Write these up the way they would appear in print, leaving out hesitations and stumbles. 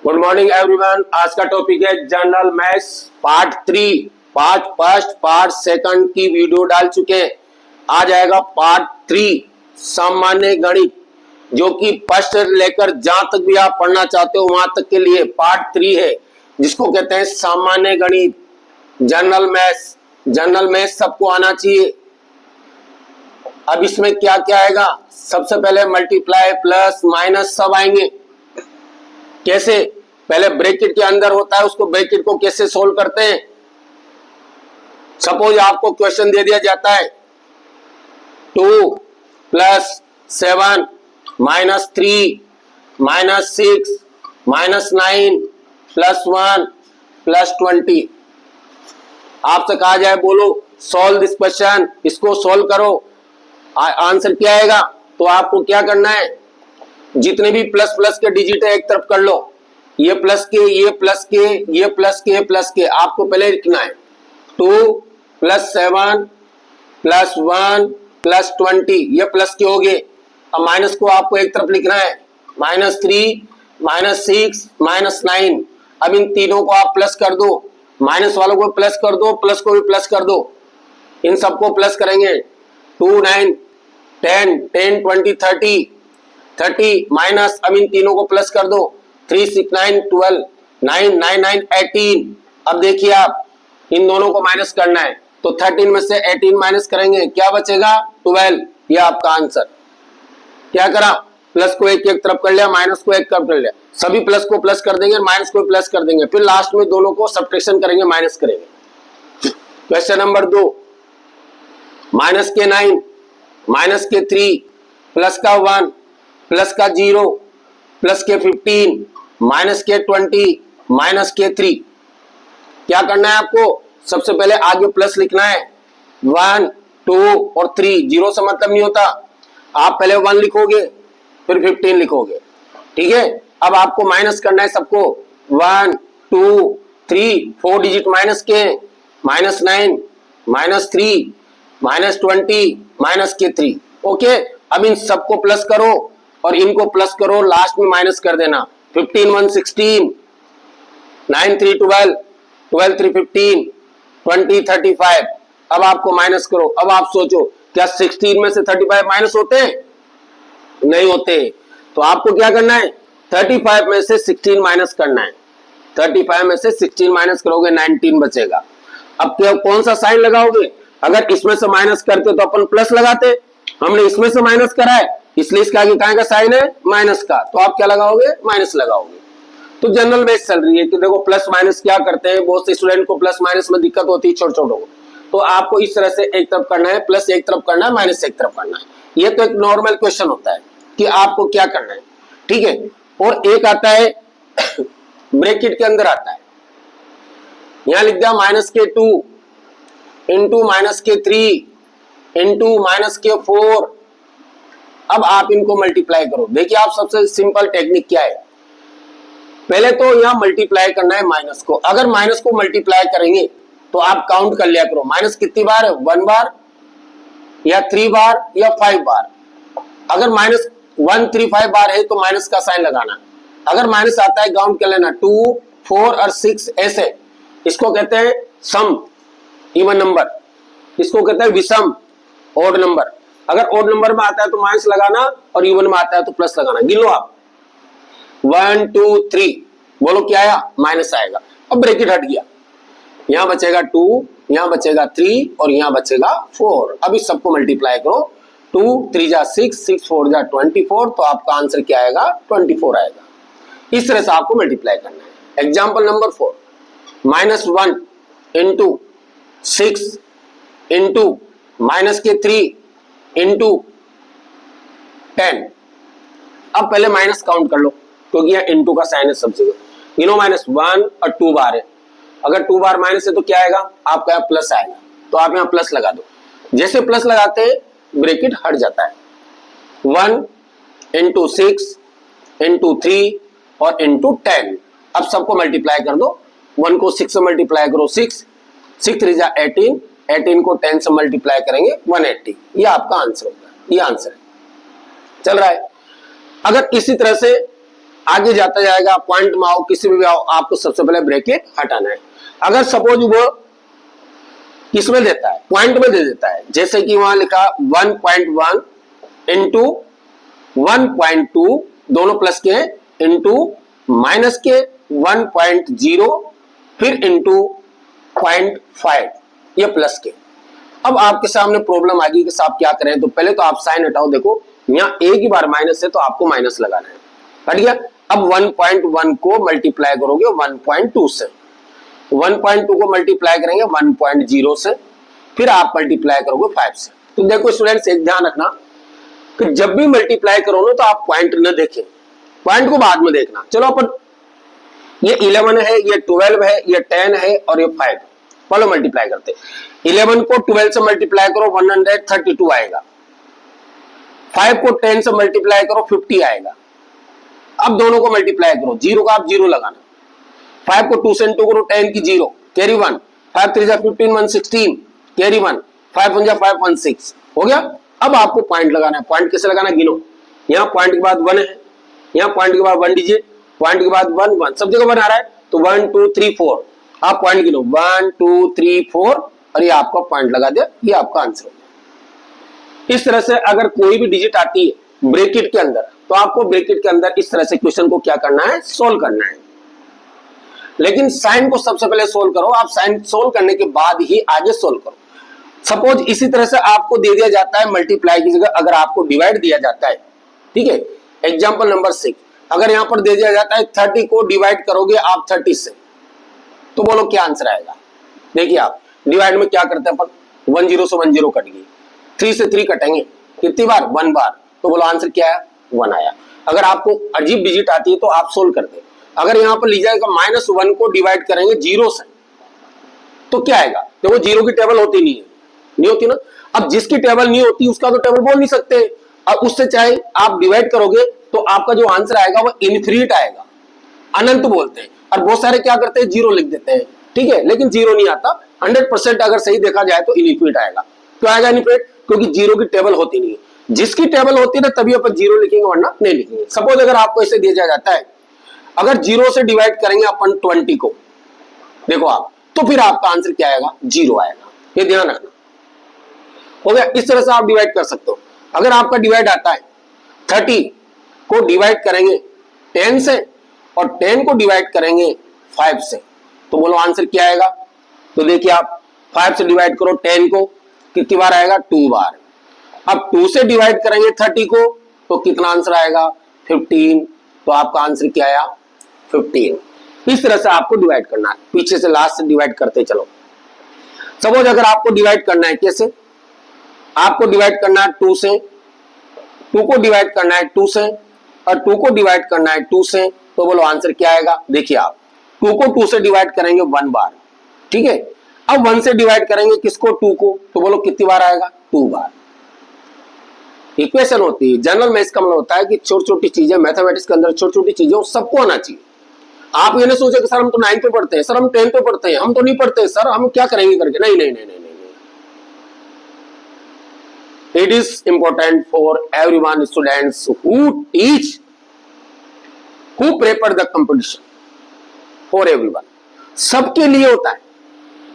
Good morning everyone. आज का topic है general maths part 3। Part first part second की वीडियो डाल चुके हैं। आ जाएगा पार्ट 3 सामान्य गणित, जो कि फर्स्ट लेकर जहां तक भी आप पढ़ना चाहते हो वहां तक के लिए पार्ट 3 है, जिसको कहते हैं सामान्य गणित, जनरल मैथ्स। जनरल मैथ्स सबको आना चाहिए। अब इसमें क्या क्या आएगा? सबसे पहले मल्टीप्लाई प्लस माइनस सब आएंगे। कैसे? पहले ब्रैकेट के अंदर होता है, उसको ब्रैकेट को कैसे सोल्व करते हैं। सपोज आपको क्वेश्चन दे दिया जाता है 2 + 7 - 3 - 6 - 9 + 1 + 20। आपसे कहा जाए बोलो सॉल्व दिस क्वेश्चन, इसको सोल्व करो, आंसर क्या आएगा? तो आपको क्या करना है, जितने भी प्लस प्लस के डिजिट है एक तरफ कर लो। ये प्लस के, ये प्लस के, ये प्लस के, प्लस के, आपको पहले लिखना है 2 + 7 + 1 + 20, ये प्लस के हो गए। अब माइनस को आपको एक तरफ लिखना है -3 -6 -9। अब इन तीनों को आप प्लस कर दो, माइनस वालों को प्लस कर दो, प्लस को भी प्लस कर दो। इन सबको प्लस करेंगे 2 9 10 10 20 30 माइनस, अब इन तीनों को प्लस कर दो 3 6 9 12 9 9 9 18। अब देखिए आप इन दोनों को माइनस करना है, तो 13 में से 18 माइनस करेंगे, क्या बचेगा? 12। ये आपका आंसर। क्या करा? प्लस को एक एक तरफ कर लिया, माइनस को एक तरफ कर लिया। सभी प्लस को प्लस कर देंगे, माइनस को प्लस कर देंगे, फिर लास्ट में दोनों को सब्ट्रैक्शन करेंगे, माइनस करेंगे। क्वेश्चन नंबर 2, -9 -3 प्लस का 1 प्लस का 0 प्लस के 15 माइनस के 20 माइनस के 3। क्या करना है आपको? सबसे पहले आगे प्लस लिखना है 1 2 और 3। 0 से मतलब नहीं होता, आप पहले 1 लिखोगे फिर 15 लिखोगे, ठीक है। अब आपको माइनस करना है सबको 1 2 3, 4 डिजिट माइनस के, -9 -3 -20 माइनस के 3। ओके, अब इन सबको प्लस करो और इनको प्लस करो, लास्ट में माइनस कर देना। 15 1 16, 9 3 12, 12 3 15, 20 35। अब आपको माइनस करो। अब आप सोचो, क्या 16 में से 35 माइनस होते हैं? नहीं होते। तो आपको क्या करना है, 35 में से 16 माइनस करना है। 35 में से 16 माइनस करोगे 19 बचेगा। अब क्या कौन सा साइन लगाओगे? अगर इसमें से माइनस करते तो अपन प्लस लगाते, हमने इसमें से माइनस करा है, इसलिए इसके आगे कहां का साइन है? माइनस का। तो आप क्या लगाओगे? माइनस लगाओगे। तो जनरल मैथ्स चल रही है कि देखो प्लस माइनस क्या करते हैं। बहुत से स्टूडेंट को प्लस माइनस में दिक्कत होती है, छोटे छोटों को। तो आपको इस तरह से एक तरफ करना है, प्लस एक तरफ करना है, माइनस एक तरफ करना है। ये तो एक नॉर्मल क्वेश्चन होता है कि आपको क्या करना है, ठीक है। और एक आता है ब्रैकेट के अंदर आता है, यहां लिख दिया -2 इंटू -3 इंटू -4। अब आप इनको मल्टीप्लाई करो। देखिए आप सबसे सिंपल टेक्निक क्या है, पहले तो यहां मल्टीप्लाई करना है माइनस को। अगर माइनस को मल्टीप्लाई करेंगे तो आप काउंट कर लिया करो, माइनस कितनी बार है? 1 बार या 3 बार या 5 बार। अगर -1 3 5 बार है तो माइनस का साइन लगाना। अगर माइनस आता है काउंट कर लेना 2 4 और 6 ऐसे। इसको कहते हैं सम इवन नंबर, इसको कहते हैं विषम ओड नंबर। अगर ओड नंबर में आता है तो माइनस लगाना और इवन में आता है तो प्लस लगाना। गिन लो आप 1 2 3, बोलो क्या आया? माइनस आएगा। अब ब्रैकेट हट गया, यहां बचेगा 2, यहां बचेगा 3 और यहां बचेगा 4। अब इस सबको मल्टीप्लाई करो, 2 3 जा 6 6 4 जा 24। तो आपका आंसर क्या आएगा? 24 आएगा। इस तरह से आपको मल्टीप्लाई करना है। Example number 4, -1 into 6 into -3 into 10। अब पहले माइनस काउंट कर लो, क्योंकि यहाँ इंटू का साइन है सब जगह। गिनो, -1 और 2 बार है। अगर 2 बार माइनस है तो क्या आएगा? आपका यहाँ प्लस आएगा, तो आप यहाँ प्लस लगा दो। जैसे प्लस लगाते हैं ब्रैकेट हट जाता है। 1 इंटू 6 इंटू 3 और इंटू 10। अब सबको मल्टीप्लाई कर दो। 1 को 6 से मल्टीप्लाई करो 6 6 3 जा 18, 18 को 10 से मल्टीप्लाई करेंगे 180। ये आपका आंसर होगा। ये आंसर है, चल रहा है। अगर इसी तरह से आगे जाता जाएगा, पॉइंट में आओ, किसी में भी आओ, आपको सबसे पहले ब्रैकेट हटाना है। अगर सपोज वो किसमें देता है, पॉइंट में दे देता है, जैसे कि वहां लिखा 1.1 इंटू 1.2 दोनों प्लस के इंटू माइनस के 1.0 फिर इंटू 0.5 ये प्लस के। अब आपके सामने प्रॉब्लम आ गई कि साहब क्या करें, तो पहले तो आप साइन हटाओ, देखो यहाँ एक ही बार माइनस है तो आपको माइनस लगाना है, हट गया। अब 1.1 को मल्टीप्लाई करोगे 1.2 से, 1.2 को मल्टीप्लाई करेंगे 1.0 से, फिर आप मल्टीप्लाई करोगे 5 से। तो देखो स्टूडेंट्स एक ध्यान रखना कि जब भी मल्टीप्लाई करो ना तो आप पॉइंट न देखें, पॉइंट को बाद में देखना। चलो अपन ये 11 है, ये 12 है, ये 10 है और ये 5, चलो मल्टीप्लाई करते। 11 को 12 से मल्टीप्लाई करो 132 आएगा, 5 को 10 से मल्टीप्लाई करो 50 आएगा। अब दोनों को मल्टीप्लाई करो, 0 का आप 0 लगाना, 5 को 2 से इंटू करो 10 की 0 कैरी 1, 5 3 15 1 16 कैरी 1, 5 1 5 1 6 हो गया। अब आपको पॉइंट लगाना है, पॉइंट कैसे लगाना, गिनो, यहाँ पॉइंट के बाद 1 है, यहाँ पॉइंट के बाद 1 डिजिट, पॉइंट के बाद 1 1 सब जगह 1 आ रहा है, तो 1 2 3 4 आप पॉइंट गिनो 1 2 3 4 और ये आपका पॉइंट लगा दिया, ये आपका आंसर हो गया। इस तरह से अगर कोई भी डिजिट आती है ब्रैकेट के अंदर तो आपको ब्रैकेट के अंदर इस तरह से क्वेश्चन को क्या करना है, सोल्व करना है। लेकिन साइन को सबसे पहले सोल्व करो, आप साइन सोल्व करने के बाद ही आगे सोल्व करो। सपोज इसी तरह से आपको दे दिया जाता है मल्टीप्लाई की जगह अगर आपको डिवाइड दिया जाता है, ठीक है। एग्जांपल नंबर 6, अगर यहां पर दे दिया जाता है 30 को डिवाइड करोगे आप 30 से, तो बोलो क्या आंसर आएगा। देखिए आप डिवाइड में क्या करते हैं अपन, 10 से 10 कट गई, 3 से 3 कटेंगे कितनी बार, 1 बार, तो बोलो आंसर क्या है, 1 आया। अगर आपको अजीब डिजिट आती है तो आप सोल्व कर दे। अगर यहां पर ली जाएगा -1 को डिवाइड करेंगे 0 से तो क्या आएगा, देखो 0 की टेबल होती नहीं होती ना। अब जिसकी टेबल नहीं होती उसका तो टेबल बोल नहीं सकते, अब उससे चाहे आप डिवाइड करोगे तो आपका जो आंसर आएगा वो इनफिनिट आएगा, अनंत बोलते हैं। और बहुत सारे क्या करते हैं 0 लिख देते हैं, ठीक है, लेकिन 0 नहीं आता। 100% अगर सही देखा जाए तो इनफिनिट आएगा। क्यों आएगा इनफिनिट, क्योंकि 0 की टेबल होती नहीं है। जिसकी टेबल होती है ना तभी अपन 0 लिखेंगे वरना नहीं लिखेंगे। सपोज अगर आपको ऐसे दिया जाता है, अगर 0 से डिवाइड करेंगे अपन 20 को, देखो आप, तो फिर आपका आंसर क्या आएगा, 0 आएगा, ये ध्यान रखना। हो गया, इस तरह से आप डिवाइड कर सकते हो। अगर आपका डिवाइड आता है 30 को डिवाइड करेंगे 10 से और 10 को डिवाइड करेंगे 5 से, तो बोलो आंसर क्या आएगा। तो देखिए आप 5 से डिवाइड करो 10 को, कितनी बार आएगा, 2 बार। अब 2 से डिवाइड करेंगे 30 को तो कितना आंसर आएगा, 15, तो आपका आंसर क्या आया, 15। इस तरह से आपको डिवाइड करना है, पीछे से लास्ट से डिवाइड करते चलो। सपोज अगर आपको डिवाइड करना है, कैसे आपको डिवाइड करना है 2 से, 2 को डिवाइड करना है 2 से और 2 को डिवाइड करना है 2 से, तो बोलो आंसर क्या आएगा। देखिए आप 2 को 2 से डिवाइड करेंगे 1 बार, ठीक है। अब 1 से डिवाइड करेंगे किसको, 2 को, तो बोलो कितनी बार आएगा, 2 बार। इक्वेशन होती है, जनरल मैथ्स का मतलब होता है कि छोटी छोटी चीजें, मैथमेटिक्स के अंदर छोटी छोटी चीजें सबको आना चाहिए। आप ये नहीं सोचे कि सर हम तो 9th पे पढ़ते हैं, सर हम 10th पे पढ़ते हैं, हम तो नहीं पढ़ते सर, हम क्या करेंगे करके, नहीं नहीं नहीं नहीं नहीं। It is important for everyone students who teach, who prepare the competition for everyone। सबके लिए होता है,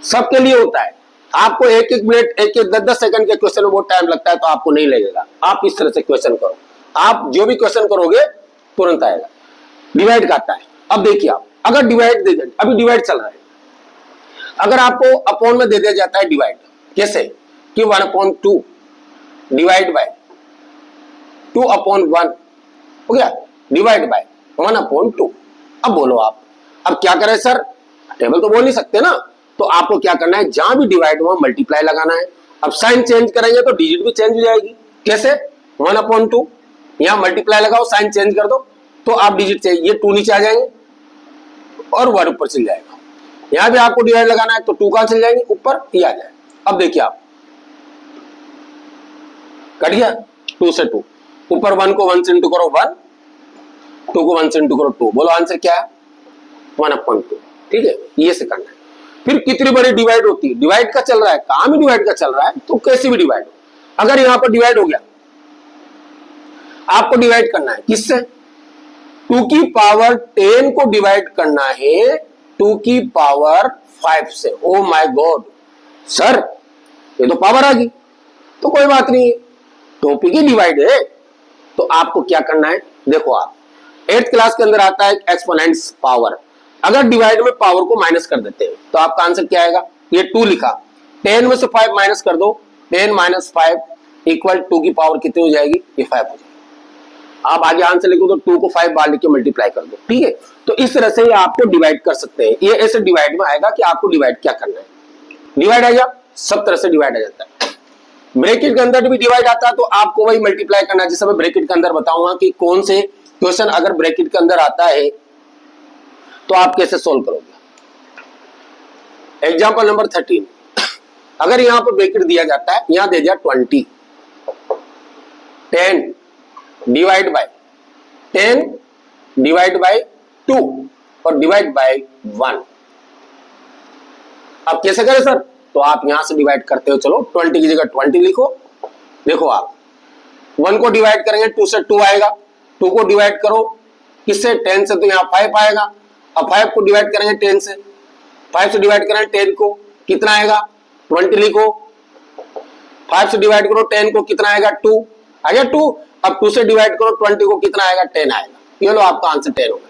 सबके लिए होता है। आपको एक एक मिनट, एक एक 10-10 सेकंड के क्वेश्चन में बहुत टाइम लगता है, तो आपको नहीं लगेगा। आप इस तरह से क्वेश्चन करो, आप जो भी क्वेश्चन करोगे तुरंत आएगा। डिवाइड करता है, अब देखिए आप अगर डिवाइड दे दें, अभी डिवाइड चल रहा है, अगर आपको अपॉन में दे दिया जाता है डिवाइड, कैसे कि 1/2 डिवाइड बाय 2/1 हो गया, डिवाइड बाय 1/2। अब बोलो आप, अब क्या करें सर, टेबल तो बोल नहीं सकते ना, तो आपको क्या करना है, जहां भी डिवाइड हुआ मल्टीप्लाई लगाना है। अब साइन चेंज करेंगे तो डिजिट भी चेंज हो जाएगी, कैसे 1/2, यहां मल्टीप्लाई लगाओ, साइन चेंज कर दो तो आप डिजिट चेंज, ये 2 नीचे आ जाएंगे और 1 ऊपर चल जाएगा। यहां भी आपको डिवाइड लगाना है तो 2 कहां चल जाएंगे, ऊपर ही आ जाएगा। अब देखिए आप कट गया, 2 से 2, ऊपर 1 को 1 से इंटू करो 1, 2 को 1 से इंटू करो 2, बोलो आंसर क्या है, 1/2, ठीक है। ये से करना है। फिर कितनी बड़ी डिवाइड होती है, डिवाइड का चल रहा है, काम ही डिवाइड का चल रहा है, तो कैसे भी डिवाइड हो। अगर यहां पर डिवाइड हो गया, आपको डिवाइड करना है किससे, 2 की पावर 10 को डिवाइड करना है 2 की पावर 5 से। ओ माय गॉड सर, ये तो पावर आ गई, तो कोई बात नहीं, टॉपिक ही डिवाइड है। तो आपको क्या करना है, देखो आप 8th क्लास के अंदर आता है एक्सपोनेंट्स पावर। अगर डिवाइड में पावर को माइनस कर देते हैं तो आपका आंसर क्या आएगा, ये 2 लिखा, 10 में से 5 माइनस कर दो, 10 माइनस 5 इक्वल 2 की पावर कितनी हो जाएगी, ये 5 हो जाएगी। आप आगे आंसर लिखो तो 2 को 5 बार लिख के मल्टीप्लाई कर दो, ठीक है। तो इस तरह से आपको डिवाइड कर सकते हैं। ये ऐसे डिवाइड में आएगा कि आपको डिवाइड क्या करना है। डिवाइड आ गया, सब तरह से डिवाइड आ जाता है। ब्रैकेट के अंदर भी डिवाइड आता है तो आपको वही मल्टीप्लाई करना है। जैसे मैं ब्रैकेट के अंदर बताऊंगा कि कौन से क्वेश्चन अगर ब्रैकेट के अंदर आता है तो आप कैसे सोल्व करोगे। एग्जाम्पल नंबर 13, अगर यहां पर ब्रैकेट दिया जाता है, यहां दे दिया 20, 10 डिवाइड बाय 10 डिवाइड बाय 2 और डिवाइड बाय 1। अब कैसे करें सर, तो आप यहां से डिवाइड करते हो, चलो 20 की जगह 20 लिखो। देखो आप 1 को डिवाइड करेंगे 2 से 2 आएगा, 2 को डिवाइड करो किससे, 10 से, तो यहाँ 5 आएगा। अब 5 को डिवाइड करेंगे 10 से, 5 से डिवाइड करेंगे 10 को, कितना आएगा 20 लिखो। 5 से डिवाइड करो 10 को, कितना आएगा 2 आएगा 2। अब 2 से डिवाइड करो 20 को, कितना आएगा 10 आएगा। ये लो आपका आंसर 10 हो गया,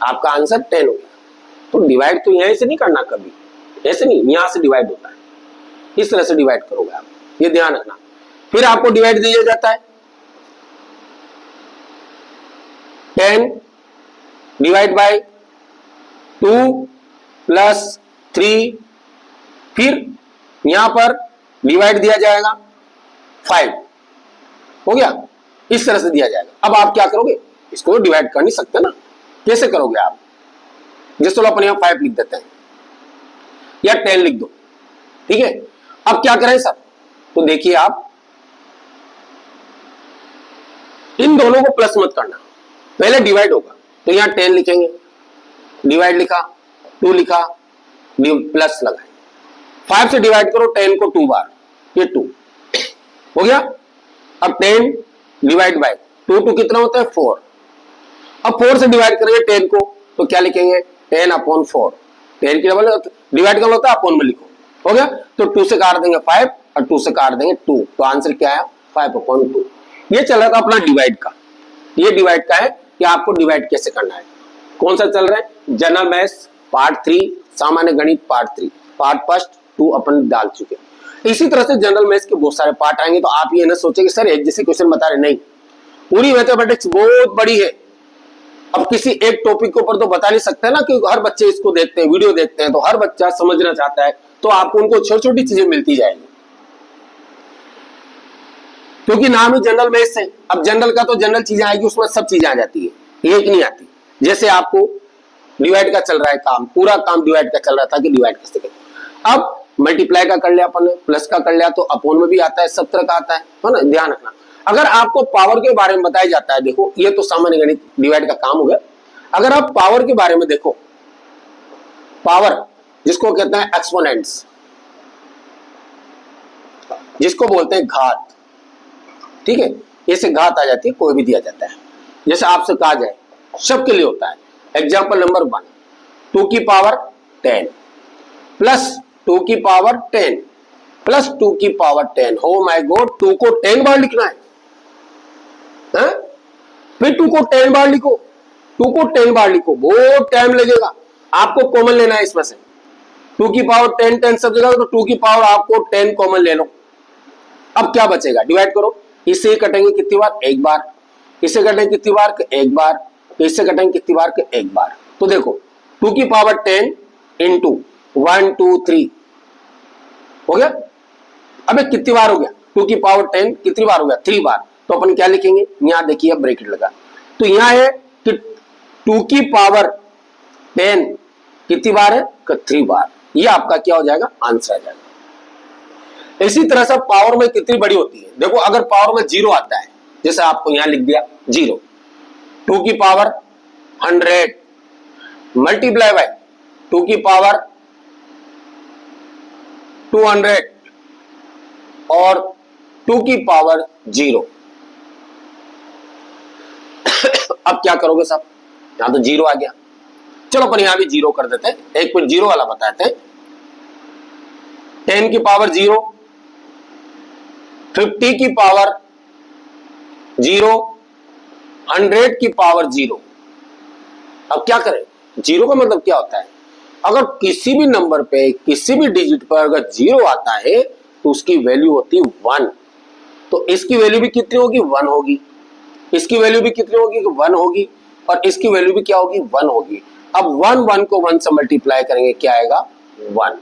आपका आंसर 10 हो गया। तो डिवाइड तो यहीं से नहीं करना, कभी ऐसे नहीं, यहां से डिवाइड होता है, इस तरह से डिवाइड करोगे आप, ये ध्यान रखना। फिर आपको डिवाइड दिया जाता है 10 डिवाइड बाय 2 प्लस 3, फिर यहां पर डिवाइड दिया जाएगा 5, हो गया, इस तरह से दिया जाएगा। अब आप क्या करोगे, इसको डिवाइड कर नहीं सकते ना, कैसे करोगे आप, जैसे अपन यहां 5 लिख देते हैं या 10 लिख दो, ठीक है। अब क्या करें सर, तो देखिए आप इन दोनों को प्लस मत करना, पहले डिवाइड होगा तो यहां 10 लिखेंगे, डिवाइड लिखा, 2 लिखा, प्लस लगाए, 5 से डिवाइड करो 10 को 2 बार, ये 2 हो गया। अब 10 डिवाइड बाय 2 कितना होता है 4। अब 4 से डिवाइड करेंगे 10 को तो क्या लिखेंगे 10 अपॉन 4, 10 की डबल डिवाइड करना होता है अपॉन में लिखो, हो गया। तो 2 से काट देंगे 5 और 2 से काट देंगे 2, तो आंसर क्या आया 5/2। ये चल रहा था अपना डिवाइड का, ये डिवाइड का है कि आपको डिवाइड कैसे करना है। कौन सा चल रहा है, जनरल मैथ्स पार्ट 3, सामान्य गणित पार्ट 3, पार्ट फर्स्ट 2 अपन डाल चुके। इसी तरह से जनरल मैथ्स के बहुत सारे पार्ट आएंगे, तो आप ये ना सोचे कि सर एक जैसे क्वेश्चन बता रहे, नहीं, पूरी मैथमेटिक्स बहुत बड़ी है। अब किसी एक टॉपिक के ऊपर तो बता नहीं सकते ना कि हर बच्चे इसको देखते हैं, वीडियो देखते हैं, तो हर बच्चा समझना चाहता है, तो आपको उनको छोटी छोटी चीजें मिलती जाएंगी, क्योंकि नाम ही जनरल मैथ्स है। अब जनरल का तो जनरल चीजें आएगी, उसमें सब चीजें आ जाती है, एक नहीं आती। जैसे आपको डिवाइड का चल रहा है काम, पूरा काम डिवाइड का चल रहा था कि डिवाइड कैसे करें। अब मल्टीप्लाई का कर लिया अपन ने, प्लस का कर लिया, तो अपोन में भी आता है, सब तरह का आता है ना, ध्यान रखना। अगर आपको पावर के बारे में बताया जाता है, देखो ये तो सामान्य गणित डिवाइड का काम हो गया। अगर आप पावर के बारे में देखो, पावर जिसको कहते हैं एक्सपोनेंट्स, जिसको बोलते हैं घात, ठीक है, ऐसे घात आ जाती है, कोई भी दिया जाता है। जैसे आपसे कहा जाए, सबके लिए होता है। एग्जाम्पल नंबर 1, 2 की पावर 10 प्लस 2 की पावर 10 प्लस 2 की पावर 10। हो माय गॉड, 2 को 10 बार लिखना है, फिर 2 को 10 बार लिखो, 2 को 10 बार लिखो, बहुत टाइम लगेगा। आपको कॉमन लेना है इसमें से, 2 की पावर 10 10 सब जगह, तो 2 की पावर आपको 10 कॉमन ले लो। अब क्या बचेगा, डिवाइड करो, इससे कटेंगे कितनी बार, एक बार, इससे कटेंगे कितनी बार, एक बार, इससे कटेंगे कितनी बार, एक बार। तो देखो 2 की पावर 10 इंटू 1 2 3 हो गया। अब कितनी बार हो गया, 2 की पावर 10 कितनी बार हो गया, 3 बार। तो अपन क्या लिखेंगे, यहां देखिए ब्रैकेट लगा, तो यहां है कि 2 की पावर 10 कितनी बार है, 3 बार। ये आपका क्या हो जाएगा, आंसर आ जाएगा। इसी तरह से पावर में कितनी बड़ी होती है, देखो अगर पावर में 0 आता है, जैसे आपको यहां लिख दिया 0, 2 की पावर 100 मल्टीप्लाई बाय 2 की पावर 200 और 2 की पावर 0 अब क्या करोगे साहब, यहां तो 0 आ गया, चलो अपन यहां भी 0 कर देते हैं, एक मिनट 0 वाला बताते हैं। 10 की पावर 0, 50 की पावर 0, 100 की पावर 0। अब क्या करें, 0 का मतलब क्या होता है, अगर किसी भी नंबर पे किसी भी डिजिट पर अगर 0 आता है तो उसकी वैल्यू होती है 1। तो इसकी वैल्यू भी कितनी होगी, 1 होगी, इसकी वैल्यू भी कितनी होगी, 1 होगी, और इसकी वैल्यू भी क्या होगी, 1 होगी। अब 1 को 1 से मल्टीप्लाई करेंगे, क्या आएगा, 1।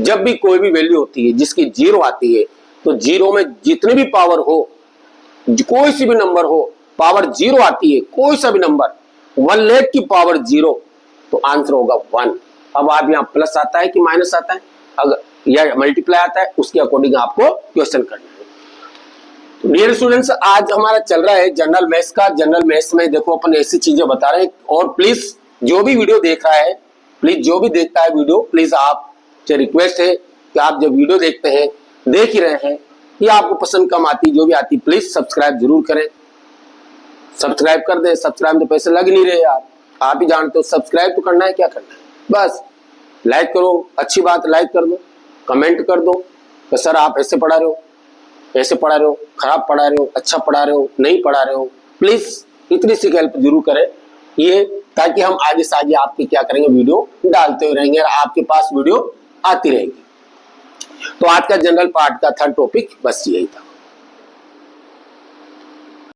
जब भी कोई भी वैल्यू होती है जिसकी 0 आती है तो 0 में जितनी भी पावर हो, कोई सी भी नंबर हो, पावर 0 आती है, कोई सा भी नंबर 1 लाख की पावर 0, तो आंसर होगा 1। अब आप यहाँ प्लस आता है कि माइनस आता है, अगर या मल्टीप्लाई आता है, उसके अकॉर्डिंग आपको क्वेश्चन करना है। तो डियर स्टूडेंट्स, आज हमारा चल रहा है जनरल मैथ्स का। जनरल मैथ्स में देखो अपन ऐसी चीजें बता रहे हैं, और प्लीज जो भी वीडियो देख रहा है, प्लीज जो भी देखता है वीडियो, प्लीज आपसे रिक्वेस्ट है कि आप जब वीडियो देखते हैं, देख ही रहे हैं, या आपको पसंद कम आती जो भी आती, प्लीज सब्सक्राइब जरूर करें, सब्सक्राइब कर दे। सब्सक्राइब में पैसे लग नहीं रहे, आप ही जानते हो, सब्सक्राइब तो करना है, क्या करना है, बस लाइक करो, अच्छी बात लाइक कर दो, कमेंट कर दो कि सर आप ऐसे पढ़ा रहे हो, ऐसे पढ़ा रहे हो, खराब पढ़ा रहे हो, अच्छा पढ़ा रहे हो, नहीं पढ़ा रहे हो, प्लीज इतनी सी हेल्प जरूर करें ये, ताकि हम आगे से आगे आपकी क्या करेंगे, वीडियो डालते हुए रहेंगे और आपके पास वीडियो आती रहेगी। तो आज का जनरल पार्ट का थर्ड टॉपिक बस यही था।